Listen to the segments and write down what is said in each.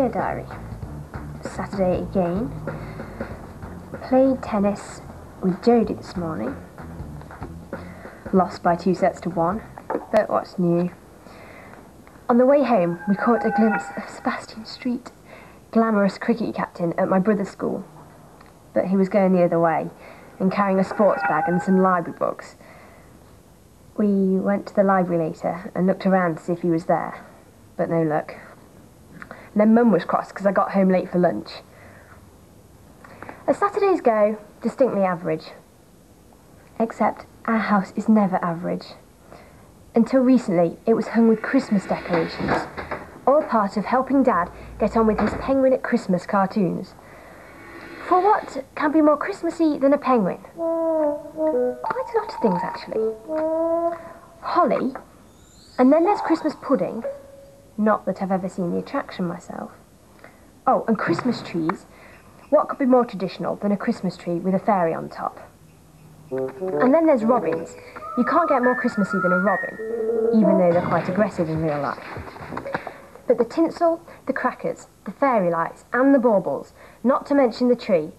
Dear Diary. Saturday again. Played tennis with Jodie this morning. Lost by 2 sets to 1, but what's new? On the way home, we caught a glimpse of Sebastian Street, glamorous cricket captain at my brother's school. But he was going the other way and carrying a sports bag and some library books. We went to the library later and looked around to see if he was there, but no luck. And then Mum was cross because I got home late for lunch. As Saturdays go, distinctly average. Except our house is never average. Until recently, it was hung with Christmas decorations, all part of helping Dad get on with his Penguin at Christmas cartoons. For what can be more Christmassy than a penguin? Quite a lot of things, actually. Holly, and then there's Christmas pudding. Not that I've ever seen the attraction myself. Oh, and Christmas trees. What could be more traditional than a Christmas tree with a fairy on top? And then there's robins. You can't get more Christmassy than a robin, even though they're quite aggressive in real life. But the tinsel, the crackers, the fairy lights and the baubles, not to mention the tree,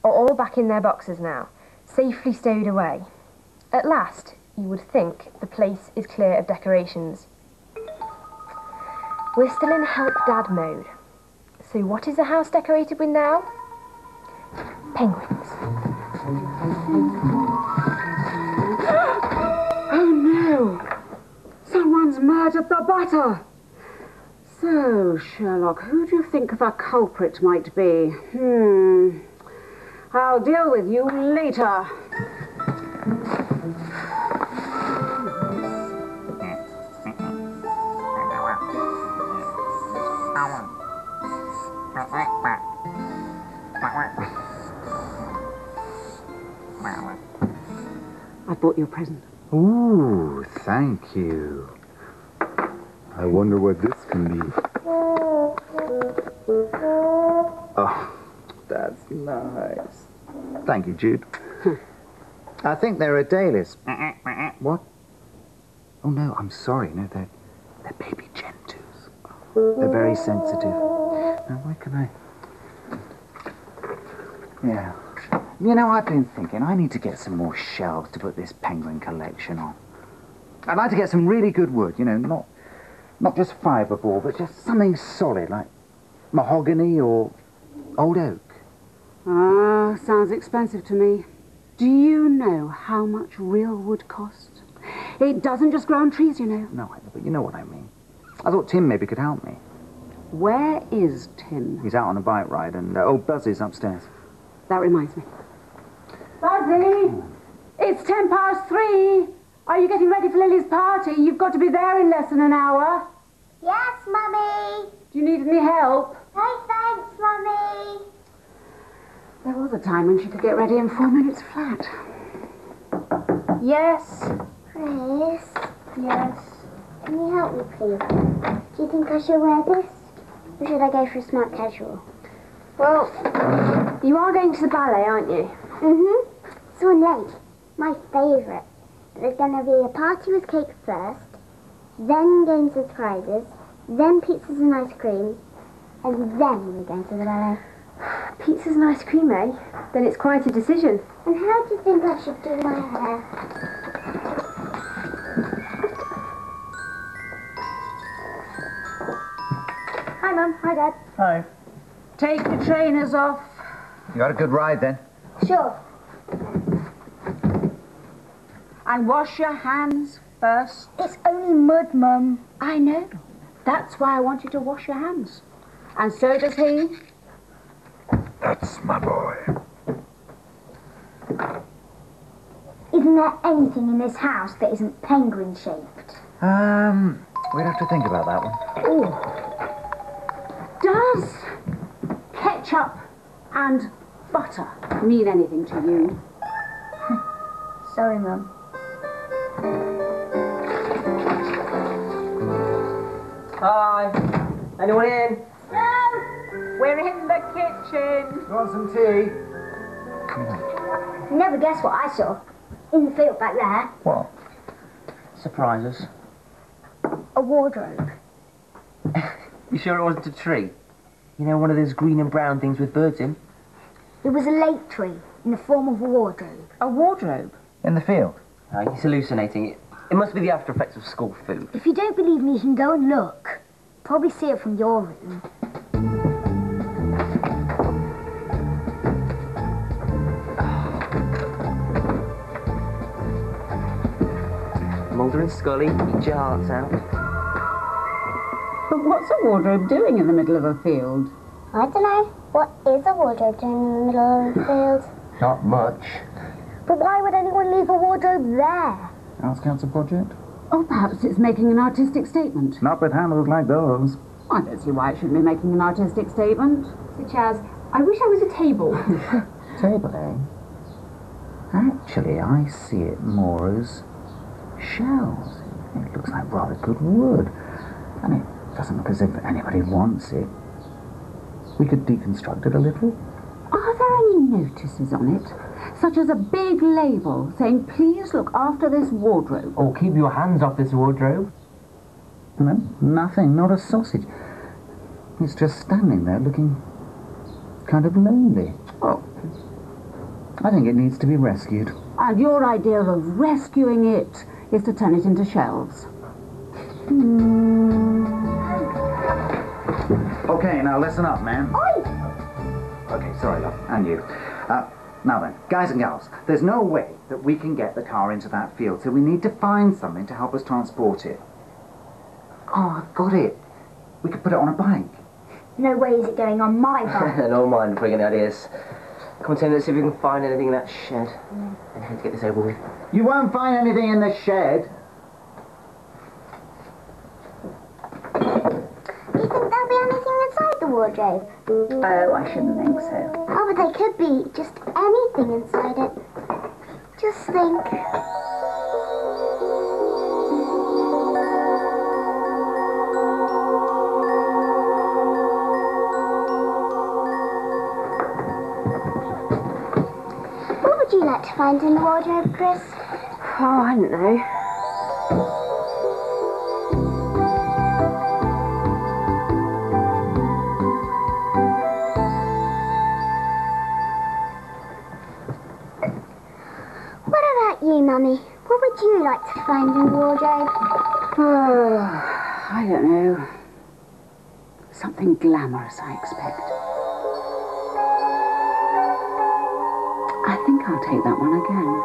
are all back in their boxes now, safely stowed away. At last, you would think the place is clear of decorations. We're still in help Dad mode. So what is the house decorated with now? Penguins. Oh no! Someone's murdered the butter! So, Sherlock, who do you think the culprit might be? I'll deal with you later. I bought you a present. Ooh, thank you. I wonder what this can be. Oh, that's nice. Thank you, Jude. I think they're adalies. What? Oh, no, I'm sorry. No, they're baby gentoos. They're very sensitive. Now, why can I... Yeah. You know, I've been thinking I need to get some more shelves to put this penguin collection on. I'd like to get some really good wood, you know, not just fiberboard, but just something solid, like mahogany or old oak. Ah, sounds expensive to me. Do you know how much real wood costs? It doesn't just grow on trees, you know. No, but you know what I mean. I thought Tim maybe could help me. Where is Tim? He's out on a bike ride, and old Buzzy's upstairs. That reminds me. Buzzy! It's 3:10. Are you getting ready for Lily's party? You've got to be there in less than an hour. Yes, Mummy. Do you need any help? No, thanks, Mummy. There was a time when she could get ready in 4 minutes flat. Yes. Chris, Yes. can you help me, please? Do you think I should wear this? Or should I go for a smart casual? Well, you are going to the ballet, aren't you? Mm-hmm. Swan Lake. My favourite. There's going to be a party with cake first, then games with prizes, then pizzas and ice cream, and then we're going to the ballet. Pizzas and ice cream, eh? Then it's quite a decision. And how do you think I should do my hair? Hi, Mum. Hi, Dad. Hi. Take the trainers off. You got a good ride, then? Sure. And wash your hands first. It's only mud, Mum. I know. That's why I want you to wash your hands. And so does he. That's my boy. Isn't there anything in this house that isn't penguin-shaped? We'd have to think about that one. Ooh. Does ketchup and butter mean anything to you? Sorry, Mum. Hi. Anyone in? No! We're in the kitchen. You want some tea? Never guess what I saw. In the field back there. What? Surprise us. A wardrobe. You sure it wasn't a tree? You know, one of those green and brown things with birds in? It was a late tree in the form of a wardrobe. A wardrobe? In the field. He's hallucinating. It must be the after effects of school food. If you don't believe me, you can go and look. Probably see it from your room. Mulder and Scully, eat your hearts out. But what's a wardrobe doing in the middle of a field? I don't know. What is a wardrobe doing in the middle of the field? Not much. But why would anyone leave a wardrobe there? Arts Council project? Oh, perhaps it's making an artistic statement. Not with handles like those. I don't see why it should be making an artistic statement. Such as, I wish I was a table. Table, eh? Actually, I see it more as shells. It looks like rather good wood. And it doesn't look as if anybody wants it. We could deconstruct it a little. Are there any notices on it? Such as a big label saying, please look after this wardrobe. Oh, keep your hands off this wardrobe. No, nothing, not a sausage. It's just standing there looking kind of lonely. Oh. I think it needs to be rescued. And your idea of rescuing it is to turn it into shelves. Okay, now listen up, man. Oi! Okay, sorry, love, and you. Now then, guys and gals, there's no way that we can get the car into that field, so we need to find something to help us transport it. Oh, I've got it. We could put it on a bike. No way is it going on my bike. No mind bringing ideas. Come on, Tim, let's see if we can find anything in that shed. And let's get this over with. You won't find anything in the shed. Do you think there'll be anything inside the wardrobe? Oh, I shouldn't think so. Oh, but there could be just anything inside it. Just think. What would you like to find in the wardrobe, Chris? Oh, I don't know. What about you, Mummy? What would you like to find in the wardrobe? Oh, I don't know. Something glamorous, I expect. I think I'll take that one again.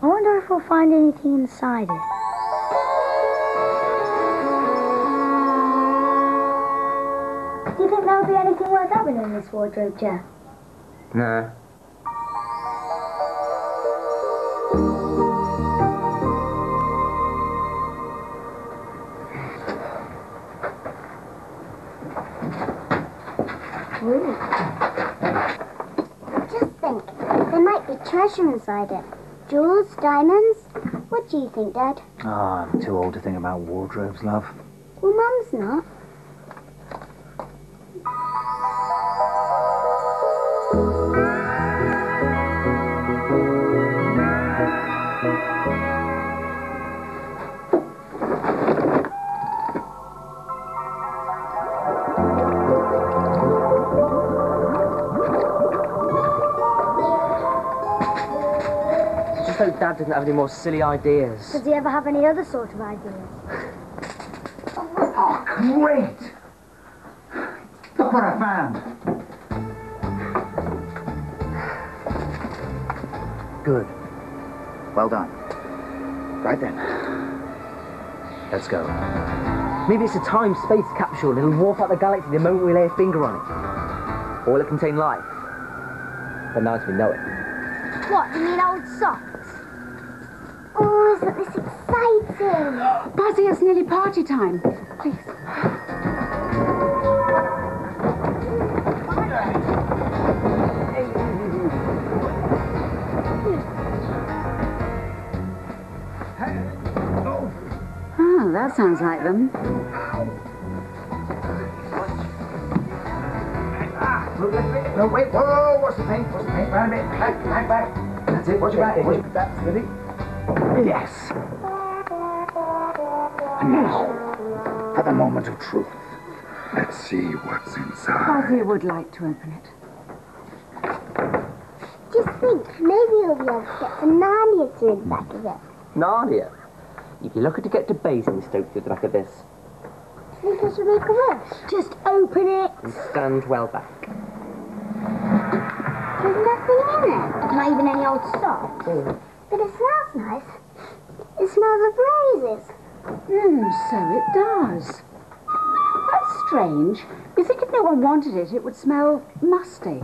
I wonder if we'll find anything inside it. Do you think there'll be anything worth having in this wardrobe, Jeff? No. Just think, there might be treasure inside it. Jewels, diamonds. What do you think, Dad? Oh, I'm too old to think about wardrobes, love. Well, Mum's not. Just hope Dad doesn't have any more silly ideas. Does he ever have any other sort of ideas? Oh, great! Look what I found. Good. Well done. Right then. Let's go. Maybe it's a time-space capsule. It'll warp out the galaxy the moment we lay a finger on it. Or it'll contain life. But now as we know it. What, you mean old socks? Oh, isn't this exciting? Buzzy, it's nearly party time. Please. Oh, that sounds like them. No, wait. Whoa, watch the paint. Round it. Back. That's it. Watch your back. That's steady. Yes. And now, for the moment of truth. Let's see what's inside. Buzzy would like to open it. Just think, maybe you'll be able to get some Narnia through the back of it. Narnia. You'd be lucky to get to Basingstoke through the back of this. Think I should make a wish? Just open it. And stand well back. There's nothing in it. Not even any old socks. But it smells nice. It smells of roses. So it does. That's strange. You think if no one wanted it, it would smell musty.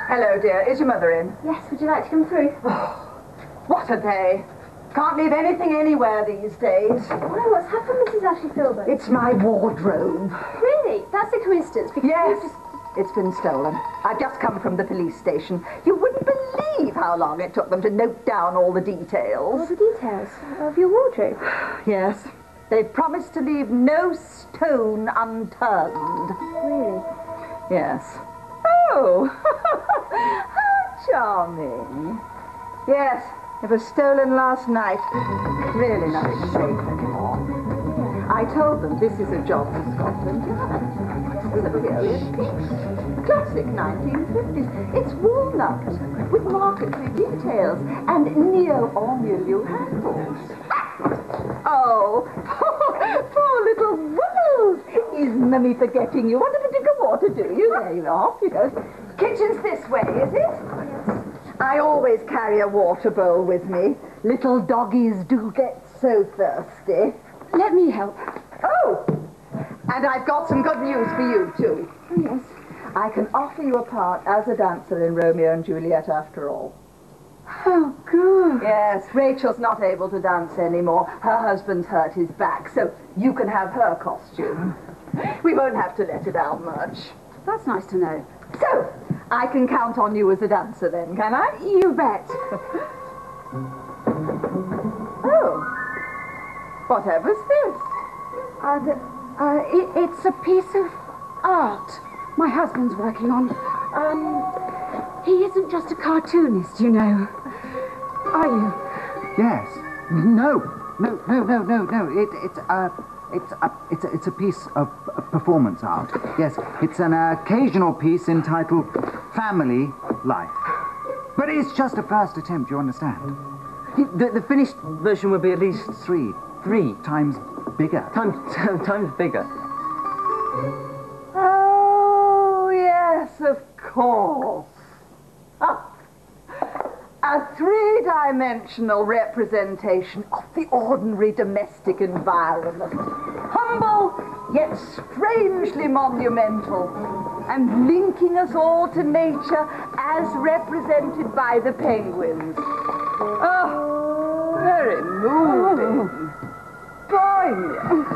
Hello, dear. Is your mother in? Yes, would you like to come through? What a day. Can't leave anything anywhere these days. Why, what's happened, Mrs. Ashley Filbert? It's my wardrobe. Really? That's a coincidence, because Yes, we've just... it's been stolen. I've just come from the police station. You wouldn't believe how long it took them to note down all the All details. the details of your wardrobe. Yes, they've promised to leave no stone unturned. Really? Yes. Oh, how charming. Yes, it was stolen last night. Really nothing safe anymore. I told them this is a job for Scotland Yard. It's a period piece. Classic 1950s. It's walnut with marquetry details and neo-ormulu handles. Oh, poor little Wuddles. Is Mummy forgetting you? What did you go to do? You there you are. You know. Kitchen's this way, is it? I always carry a water bowl with me. Little doggies do get so thirsty. Let me help. Oh, and I've got some good news for you, too. Oh, yes. I can offer you a part as a dancer in Romeo and Juliet after all. Oh, good. Yes, Rachel's not able to dance anymore. Her husband's hurt his back, so you can have her costume. We won't have to let her down much. That's nice to know. So, I can count on you as a dancer then, can I? You bet. Oh, whatever's this? It's a piece of art my husband's working on. He isn't just a cartoonist, you know. Are you? Yes. No. It's a piece of performance art. Yes, it's an occasional piece entitled Family Life. But it's just a first attempt, you understand? The finished version will be at least Three times bigger. times bigger. Oh, yes, of course. Ah, a three-dimensional representation of the ordinary domestic environment. Humble, yet strangely monumental, and linking us all to nature as represented by the penguins. Oh, very moving. Poignant.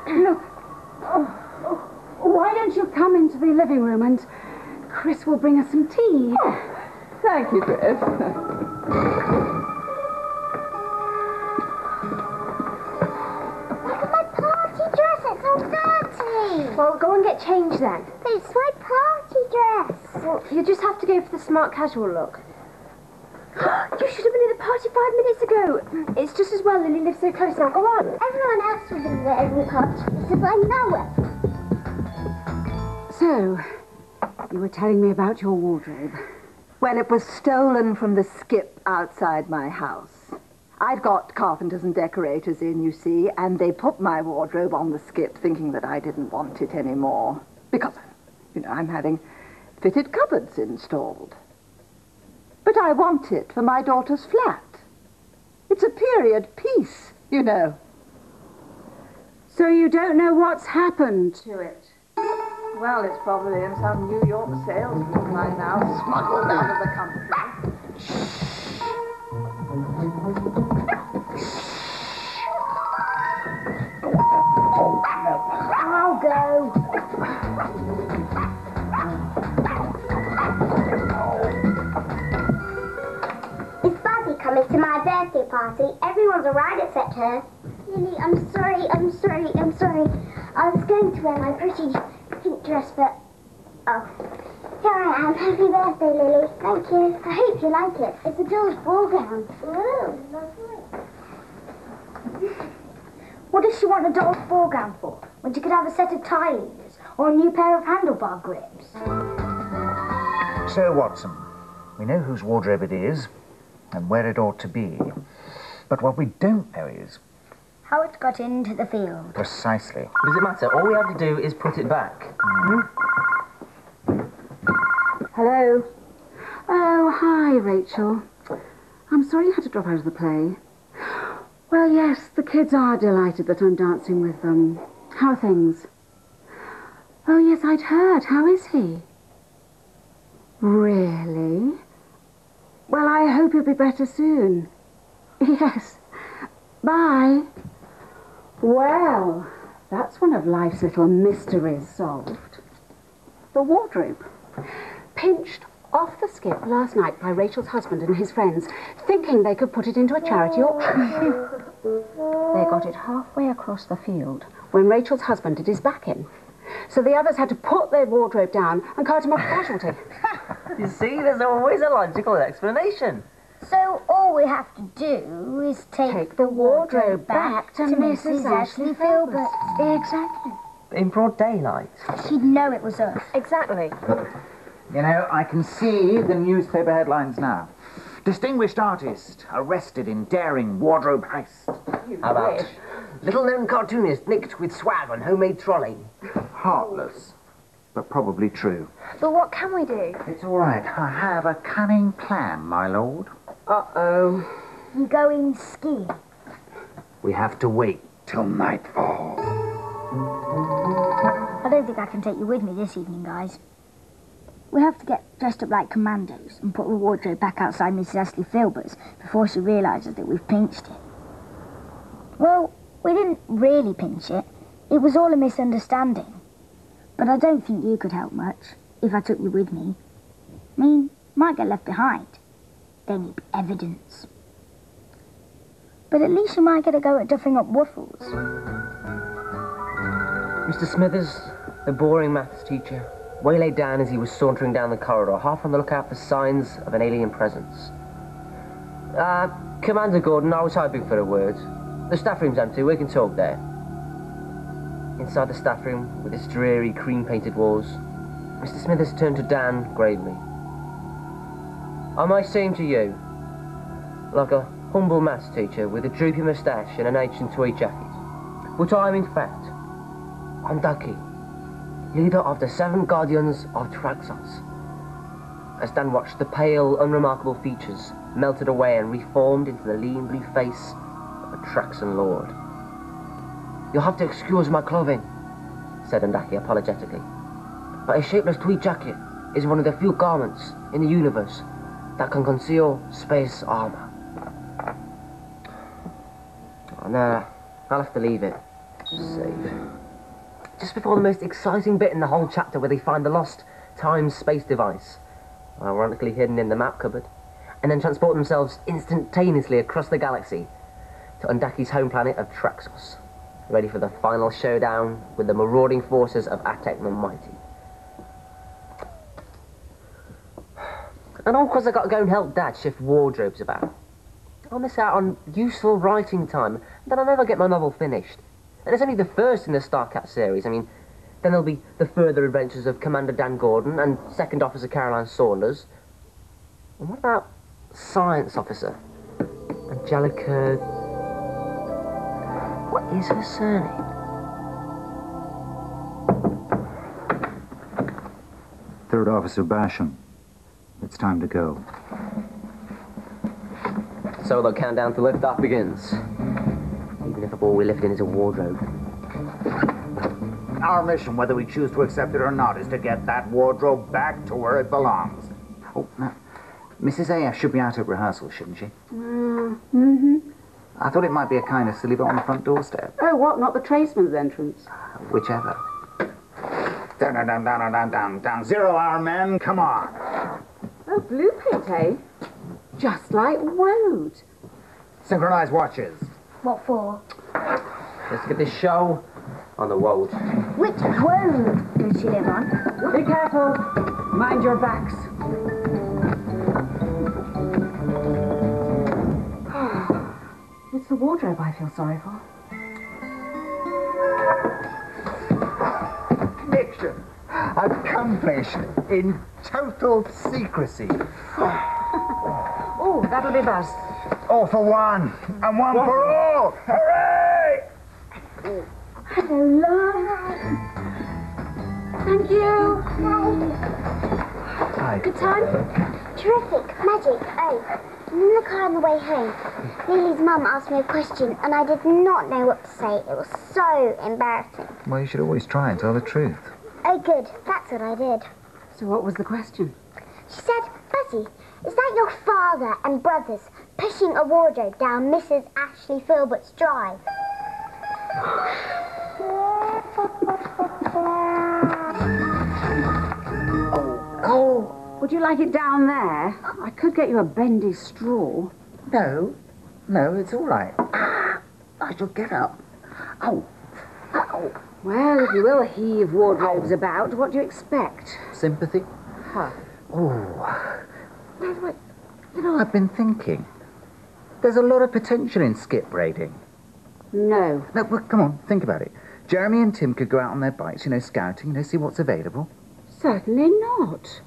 Look. Why don't you come into the living room and Chris will bring us some tea. Oh, thank you, Chris. Look at my party dress, it's all dirty. Well, go and get changed then. But it's my party dress. Well, you just have to go for the smart casual look. You should have been at the party 5 minutes ago. It's just as well Lily lives so close now. Go on. Everyone else will be there every party because I know it. So, you were telling me about your wardrobe. Well, it was stolen from the skip outside my house. I'd got carpenters and decorators in, you see, and they put my wardrobe on the skip thinking that I didn't want it anymore. Because, you know, I'm having fitted cupboards installed. But I want it for my daughter's flat. It's a period piece, you know. So you don't know what's happened to it? Well, it's probably in some New York sales room right now, smuggled out of the country. I'll go. Is Buzzy coming to my birthday party? Everyone's alright except her. Lily, I'm sorry. I was going to wear my pretty pink dress, but... Oh. Here I am. Happy birthday, Lily. Thank you. I hope you like it. It's a doll's ball gown. Ooh, lovely. What does she want a doll's ball gown for? When she could have a set of tie leaders or a new pair of handlebar grips? So, Watson, we know whose wardrobe it is and where it ought to be. But what we don't know is... how it got into the field. Precisely. Does it matter? All we have to do is put it back. Hello. Oh, hi, Rachel. I'm sorry you had to drop out of the play. Well, yes, the kids are delighted that I'm dancing with them. How are things? Oh, yes, I'd heard. How is he? Really? Well, I hope he'll be better soon. Yes. Bye. Well, that's one of life's little mysteries solved. The wardrobe. Pinched off the skip last night by Rachel's husband and his friends, thinking they could put it into a charity auction. They got it halfway across the field when Rachel's husband did his back in. So the others had to put their wardrobe down and cart him off casualty. You see, there's always a logical explanation. So all we have to do is take the wardrobe back to Mrs. Ashley Filbert. Exactly. In broad daylight. She'd know it was us. Exactly. You know, I can see the newspaper headlines now. Distinguished artist arrested in daring wardrobe heist. How about little-known cartoonist nicked with swag on homemade trolley? Heartless, but probably true. But what can we do? It's all right. I have a cunning plan, my lord. Uh-oh. Going skiing. We have to wait till nightfall. I don't think I can take you with me this evening, guys. We have to get dressed up like commandos and put the wardrobe back outside Mrs. Ashley Filbert's before she realises that we've pinched it. Well, we didn't really pinch it. It was all a misunderstanding. But I don't think you could help much if I took you with me. I mean, might get left behind. They need evidence. But at least you might get a go at duffing up Wuffles. Mr. Smithers, the boring maths teacher, waylaid Dan as he was sauntering down the corridor, half on the lookout for signs of an alien presence. Commander Gordon, I was hoping for a word. The staff room's empty, we can talk there. Inside the staff room, with its dreary, cream-painted walls, Mr. Smithers turned to Dan gravely. I may seem to you like a humble maths teacher with a droopy moustache and an ancient tweed jacket, but I am in fact Ondaki, leader of the 7 Guardians of Traxos. As Dan watched, the pale, unremarkable features melted away and reformed into the lean blue face of a Traxon lord. You'll have to excuse my clothing, said Ondaki apologetically, but a shapeless tweed jacket is one of the few garments in the universe that can conceal space armor. Oh, no, I'll have to leave it. Safe. Just before the most exciting bit in the whole chapter, where they find the lost time-space device, ironically hidden in the map cupboard, and then transport themselves instantaneously across the galaxy to Ondaki's home planet of Traxos, ready for the final showdown with the marauding forces of Atek the Mighty. And all because I got to go and help Dad shift wardrobes about. I'll miss out on useful writing time, and then I'll never get my novel finished. And it's only the first in the Starcat series. I mean, then there'll be the further adventures of Commander Dan Gordon and Second Officer Caroline Saunders. And what about Science Officer Angelica... What is her surname? Third Officer Basham. It's time to go. So the countdown to liftoff begins. Even if all we lift in is a wardrobe. Our mission, whether we choose to accept it or not, is to get that wardrobe back to where it belongs. Oh, now, Mrs. A.F. should be out at rehearsal, shouldn't she? Mm-hmm. I thought it might be a kindness to leave it on the front doorstep. Oh, what? Not the tradesman's entrance? Whichever. Down. 0 hour, men. Come on. Oh, blue paint, eh? Just like Woad. Synchronize watches. What for? Let's get this show on the road. Which road does she live on? Be careful. Mind your backs. It's the wardrobe I feel sorry for. Mission accomplished in total secrecy. Oh, that'll be Buzz. All for one, and one for all. Hooray! Hello. Thank you. Hi. Good time? Terrific. Magic. Oh, in the car on the way home, Lily's mum asked me a question and I did not know what to say. It was so embarrassing. Well, you should always try and tell the truth. Oh, good. That's what I did. So what was the question? She said, Buzzy, is that your father and brothers pushing a wardrobe down Mrs. Ashley Filbert's drive? Oh, would you like it down there? I could get you a bendy straw. No, it's all right. I shall get up. Ow. Well, if you will heave wardrobes about, what do you expect? Sympathy? Huh. Oh. You know, I've been thinking. There's a lot of potential in skip braiding. No. No, well, come on, think about it. Jeremy and Tim could go out on their bikes, scouting, see what's available. Certainly not.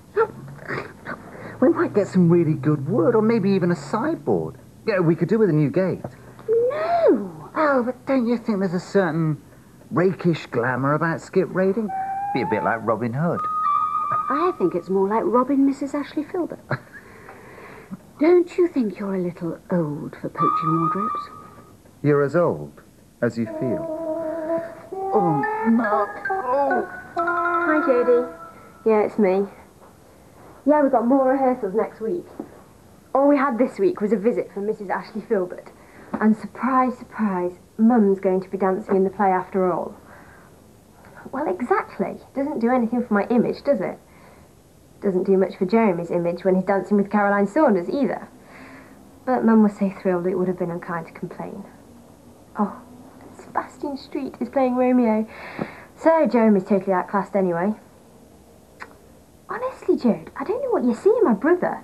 We might get some really good wood, or maybe even a sideboard. We could do with a new gate. No. Oh, but don't you think there's a certain rakish glamour about skip raiding? Be a bit like Robin Hood. I think it's more like robbing Mrs. Ashley Filbert. Don't you think you're a little old for poaching wardrobes? You're as old as you feel. Oh, no. Oh. Hi, Jodie. Yeah, it's me. Yeah, we've got more rehearsals next week. All we had this week was a visit from Mrs. Ashley Filbert. And surprise, surprise, Mum's going to be dancing in the play after all. Well, exactly. Doesn't do anything for my image, does it? Doesn't do much for Jeremy's image when he's dancing with Caroline Saunders either. But Mum was so thrilled it would have been unkind to complain. Oh, Sebastian Street is playing Romeo. So Jeremy's totally outclassed anyway. Honestly, Jode, I don't know what you see in my brother.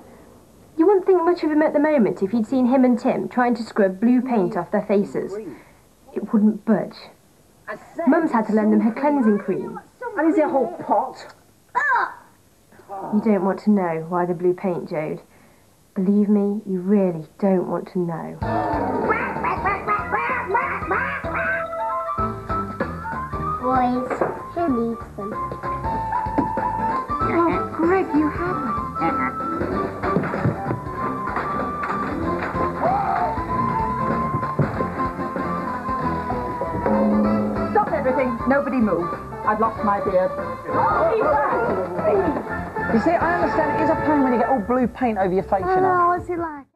You wouldn't think much of him at the moment if you'd seen him and Tim trying to scrub blue paint off their faces. It wouldn't budge. Mum's had to lend them her cleansing cream. And is it a whole pot? You don't want to know why the blue paint, Jode. Believe me, you really don't want to know. Boys, who needs them? Oh, Greg, you haven't. Stop everything. Nobody move. I've lost my beard. You see, I understand it is a pain when you get all blue paint over your face, Oh, what's it like?